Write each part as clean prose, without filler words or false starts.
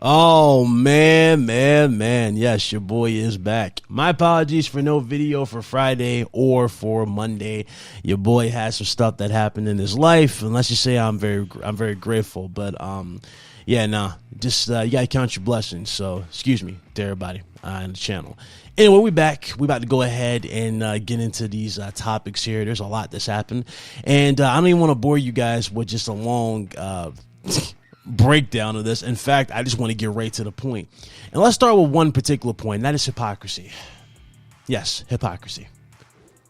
Oh, man. Yes, your boy is back. My apologies for no video for Friday or for Monday. Your boy has some stuff that happened in his life, and let's just say I'm very grateful. But, you gotta count your blessings. So, excuse me to everybody on the channel. Anyway, we back. We about to go ahead and get into these topics here. There's a lot that's happened, and I don't even want to bore you guys with just a long breakdown of this. In fact, I just want to get right to the point. And let's start with one particular point, and that is hypocrisy. Yes, hypocrisy.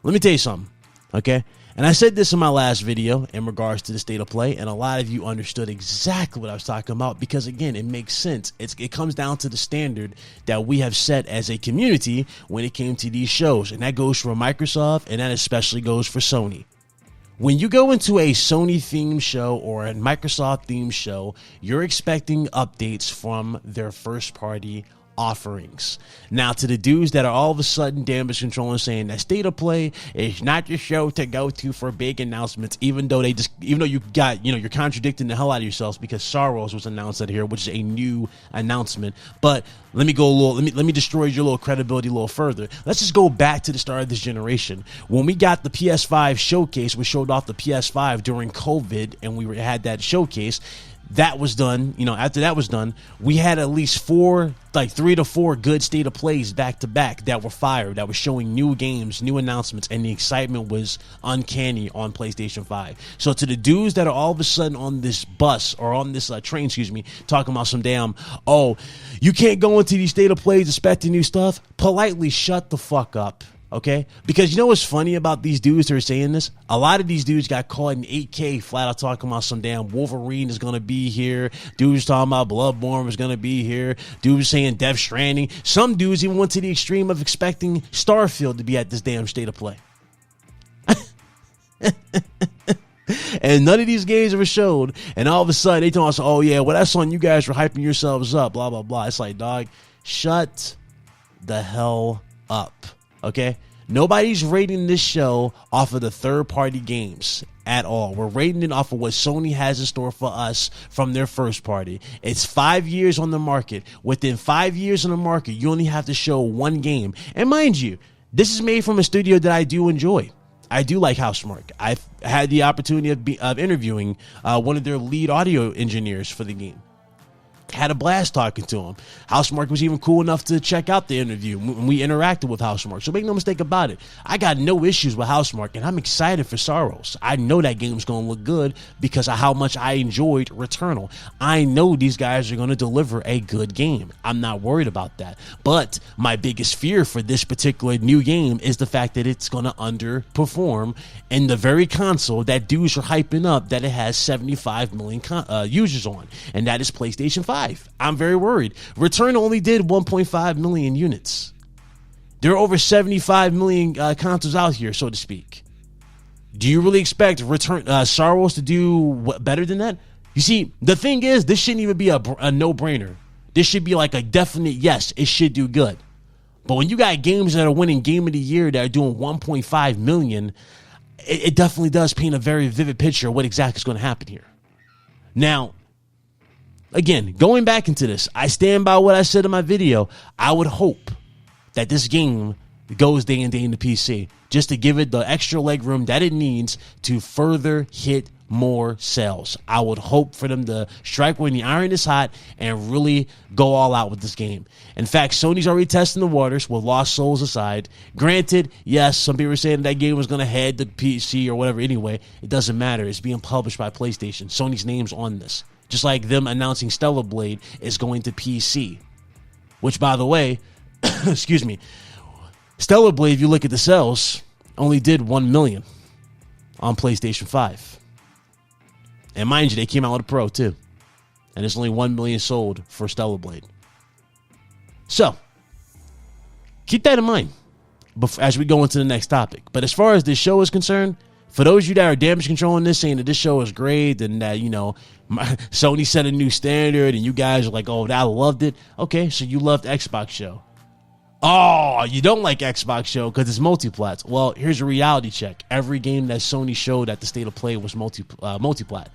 Let me tell you something, okay? And I said this in my last video in regards to the state of play, and a lot of you understood exactly what I was talking about because, again, it makes sense. It comes down to the standard that we have set as a community when it came to these shows, and that goes for Microsoft, and that especially goes for Sony. When you go into a Sony themed show or a Microsoft themed show, you're expecting updates from their first party offerings. Now, to the dudes that are all of a sudden damage control and saying that state of play is not your show to go to for big announcements, even though you're contradicting the hell out of yourselves because Sorrows was announced out here, which is a new announcement. But let me destroy your little credibility a little further. Let's just go back to the start of this generation. When we got the PS5 showcase, we showed off the PS5 during COVID, and we had that showcase. That was done. After that was done, we had at least 3 to 4 good state of plays back to back that were fire, that were showing new games, new announcements, and the excitement was uncanny on PlayStation 5. So to the dudes that are all of a sudden on this bus or on this train, talking about some damn, you can't go into these state of plays expecting new stuff, politely shut the fuck up. Okay, because you know what's funny about these dudes that are saying this? A lot of these dudes got caught in 8K flat out talking about some damn Wolverine is going to be here. Dudes talking about Bloodborne is going to be here. Dudes saying Death Stranding. Some dudes even went to the extreme of expecting Starfield to be at this damn state of play. And none of these games ever showed. And all of a sudden they told us, oh yeah, well that's on you guys for hyping yourselves up, blah, blah, blah. It's like, dog, shut the hell up. Okay, nobody's rating this show off of the third-party games at all. We're rating it off of what Sony has in store for us from their first party. It's 5 years on the market. Within 5 years on the market, you only have to show one game. And mind you, this is made from a studio that I do enjoy. I do like Housemarque. I've had the opportunity of interviewing one of their lead audio engineers for the game. Had a blast talking to him. Housemarque was even cool enough to check out the interview when we interacted with Housemarque. So make no mistake about it. I got no issues with Housemarque, and I'm excited for Sorrows. I know that game's going to look good because of how much I enjoyed Returnal. I know these guys are going to deliver a good game. I'm not worried about that. But my biggest fear for this particular new game is the fact that it's going to underperform in the very console that dudes are hyping up that it has 75 million users on, and that is PlayStation 5. I'm very worried. Return only did 1.5 million units. There are over 75 million consoles out here, so to speak. Do you really expect Sorrows to do better than that? You see, the thing is, this shouldn't even be a no-brainer. This should be like a definite yes, it should do good. But when you got games that are winning Game of the Year that are doing 1.5 million, it definitely does paint a very vivid picture of what exactly is going to happen here. Now, again, going back into this, I stand by what I said in my video. I would hope that this game goes day and day into PC just to give it the extra leg room that it needs to further hit more sales. I would hope for them to strike when the iron is hot and really go all out with this game. In fact, Sony's already testing the waters with Lost Souls aside. Granted, yes, some people are saying that game was going to head to PC or whatever. Anyway, it doesn't matter. It's being published by PlayStation. Sony's name's on this. Just like them announcing Stellar Blade is going to PC. Which, by the way, excuse me, Stellar Blade, if you look at the sales, only did 1 million on PlayStation 5. And mind you, they came out with a Pro, too. And there's only 1 million sold for Stellar Blade. So, keep that in mind as we go into the next topic. But as far as this show is concerned, for those of you that are damage controlling this, saying that this show is great and that, Sony set a new standard and you guys are like, oh, I loved it. Okay, so you loved Xbox show. Oh, you don't like Xbox show because it's multiplat. Well, here's a reality check. Every game that Sony showed at the State of Play was multiplat.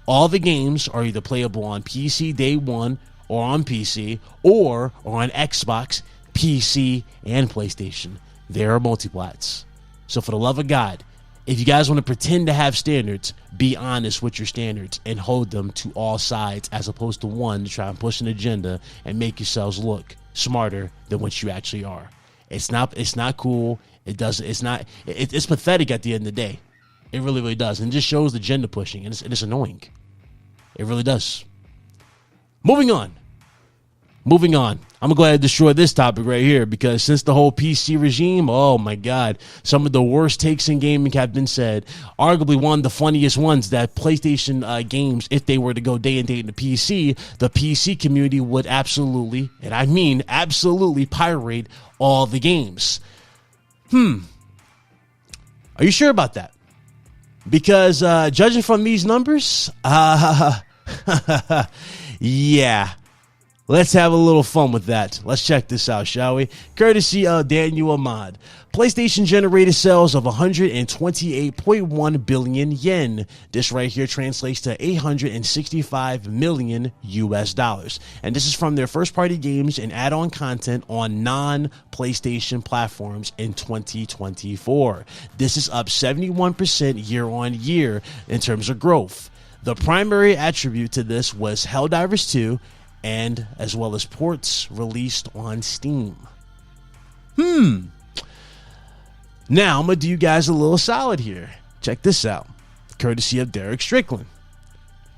All the games are either playable on PC day one or on PC or on Xbox, PC, and PlayStation. There are multiplats. So for the love of God, if you guys want to pretend to have standards, be honest with your standards and hold them to all sides as opposed to one to try and push an agenda and make yourselves look smarter than what you actually are. It's not cool. It's pathetic at the end of the day. It really, really does. And it just shows the agenda pushing, and it's annoying. It really does. Moving on. I'm going to go ahead and destroy this topic right here because since the whole PC regime, oh my God, some of the worst takes in gaming have been said. Arguably one of the funniest ones that PlayStation games, if they were to go day and date in the PC community would absolutely, and I mean absolutely, pirate all the games. Are you sure about that? Because judging from these numbers, yeah. Let's have a little fun with that. Let's check this out, shall we? Courtesy of Daniel Ahmad. PlayStation generated sales of 128.1 billion yen. This right here translates to $865 million US. And this is from their first-party games and add-on content on non-PlayStation platforms in 2024. This is up 71% year-on-year in terms of growth. The primary attribute to this was Helldivers 2, and as well as ports released on Steam. Now, I'm going to do you guys a little solid here. Check this out. Courtesy of Derek Strickland.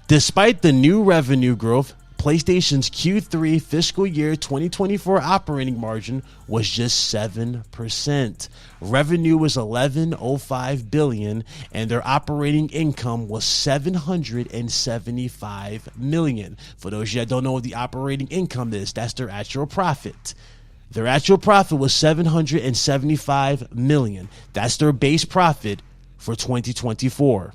Despite the new revenue growth, PlayStation's Q3 fiscal year 2024 operating margin was just 7%. Revenue was $11.05 billion, and their operating income was $775 million. For those of you that don't know what the operating income is, that's their actual profit. Their actual profit was $775 million. That's their base profit for 2024.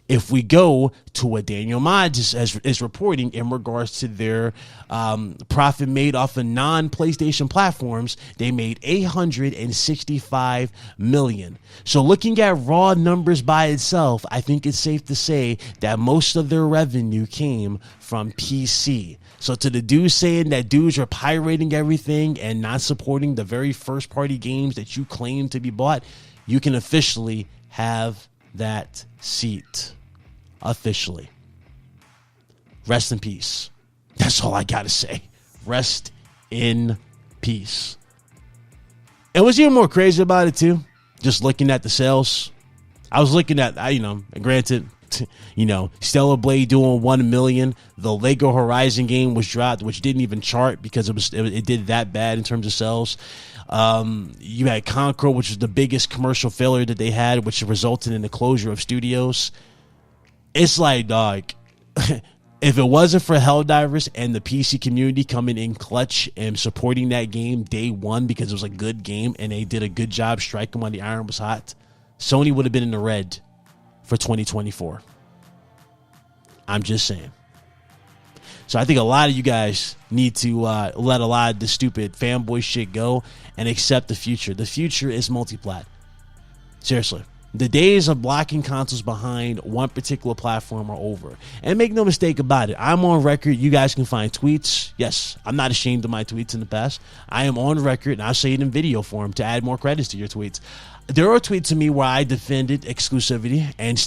If we go to what Daniel Ahmad is reporting in regards to their profit made off of non-PlayStation platforms, they made $865 million. So looking at raw numbers by itself, I think it's safe to say that most of their revenue came from PC. So to the dudes saying that dudes are pirating everything and not supporting the very first party games that you claim to be bought, you can officially have that seat. Officially. Rest in peace. That's all I gotta say. Rest in peace. And what's even more crazy about it too, just looking at the sales, I was looking at, granted, Stellar Blade doing 1 million. The Lego Horizon game was dropped, which didn't even chart because it did that bad in terms of sales. You had Conquer, which was the biggest commercial failure that they had, which resulted in the closure of studios. It's like, dog, if it wasn't for Helldivers and the PC community coming in clutch and supporting that game day one because it was a good game and they did a good job striking when the iron was hot, Sony would have been in the red for 2024. I'm just saying. So I think a lot of you guys need to let a lot of the stupid fanboy shit go and accept the future. The future is multiplat. Seriously. The days of blocking consoles behind one particular platform are over. And make no mistake about it, I'm on record. You guys can find tweets. Yes, I'm not ashamed of my tweets in the past. I am on record, and I'll say it in video form to add more credits to your tweets. There are tweets to me where I defended exclusivity and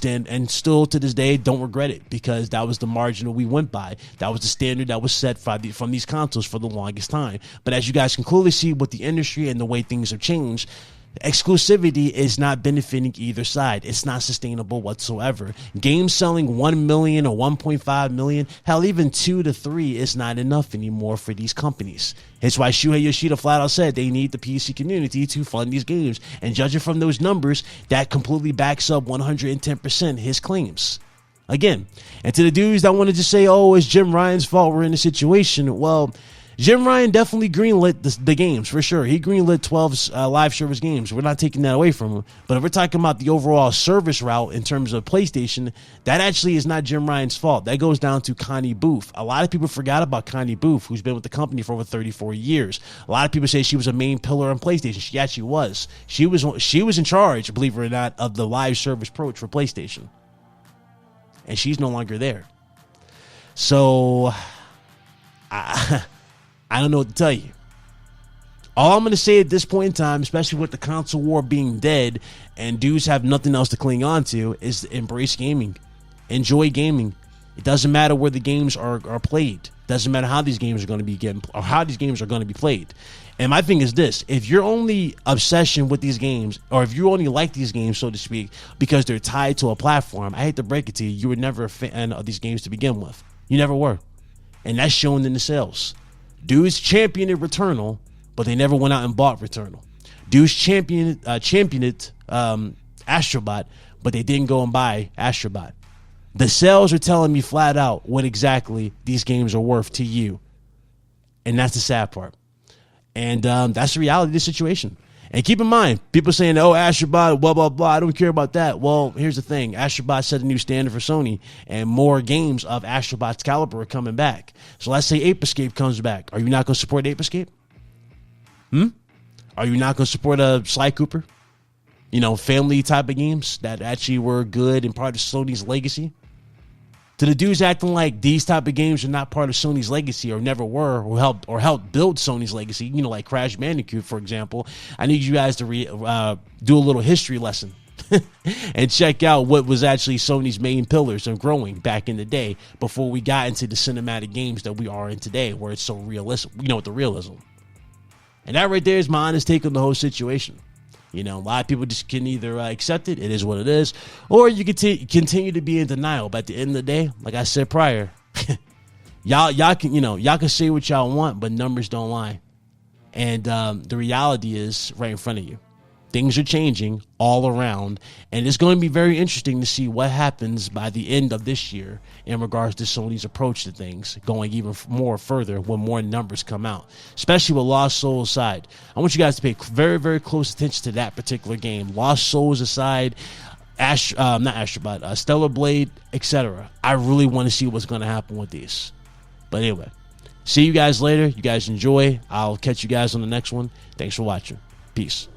still to this day don't regret it because that was the margin that we went by. That was the standard that was set from these consoles for the longest time. But as you guys can clearly see with the industry and the way things have changed, exclusivity is not benefiting either side. It's not sustainable whatsoever. Games selling 1 million or 1.5 million, hell, even 2 to 3 is not enough anymore for these companies. It's why Shuhei Yoshida flat out said they need the PC community to fund these games. And judging from those numbers, that completely backs up 110% his claims. Again, and to the dudes that want to just say, oh, it's Jim Ryan's fault we're in this situation, well, Jim Ryan definitely greenlit the games, for sure. He greenlit 12 live service games. We're not taking that away from him. But if we're talking about the overall service route in terms of PlayStation, that actually is not Jim Ryan's fault. That goes down to Connie Booth. A lot of people forgot about Connie Booth, who's been with the company for over 34 years. A lot of people say she was a main pillar on PlayStation. She actually was. She was in charge, believe it or not, of the live service approach for PlayStation. And she's no longer there. So I don't know what to tell you. All I'm going to say at this point in time, especially with the console war being dead and dudes have nothing else to cling on to, is embrace gaming. Enjoy gaming. It doesn't matter where the games are played. Doesn't matter how these games are going to be getting or how these games are going to be played. And my thing is this: if you're only obsession with these games, or if you only like these games, so to speak, because they're tied to a platform, I hate to break it to you, you were never a fan of these games to begin with. You never were, and that's shown in the sales. Dudes championed Returnal, but they never went out and bought Returnal. Dudes championed Astrobot, but they didn't go and buy Astrobot. The sales are telling me flat out what exactly these games are worth to you. And that's the sad part. And that's the reality of the situation. And keep in mind, people saying, oh, Astrobot, blah, blah, blah, I don't care about that. Well, here's the thing. Astrobot set a new standard for Sony, and more games of Astrobot's caliber are coming back. So let's say Ape Escape comes back. Are you not going to support Ape Escape? Are you not going to support a Sly Cooper? You know, family type of games that actually were good and part of Sony's legacy? To the dudes acting like these type of games are not part of Sony's legacy or never were or helped build Sony's legacy, you know, like Crash Bandicoot, for example, I need you guys to do a little history lesson and check out what was actually Sony's main pillars of growing back in the day before we got into the cinematic games that we are in today, where it's so realistic, you know, with the realism. And that right there is my honest take on the whole situation. You know, a lot of people just can either accept it is what it is, or you can continue to be in denial. But at the end of the day, like I said prior, y'all can say what y'all want, but numbers don't lie. And the reality is right in front of you. Things are changing all around, and it's going to be very interesting to see what happens by the end of this year in regards to Sony's approach to things, going even more further when more numbers come out, especially with Lost Souls side. I want you guys to pay very, very close attention to that particular game. Lost Souls aside, Stellar Blade, etc. I really want to see what's going to happen with these. But anyway, see you guys later. You guys enjoy. I'll catch you guys on the next one. Thanks for watching. Peace.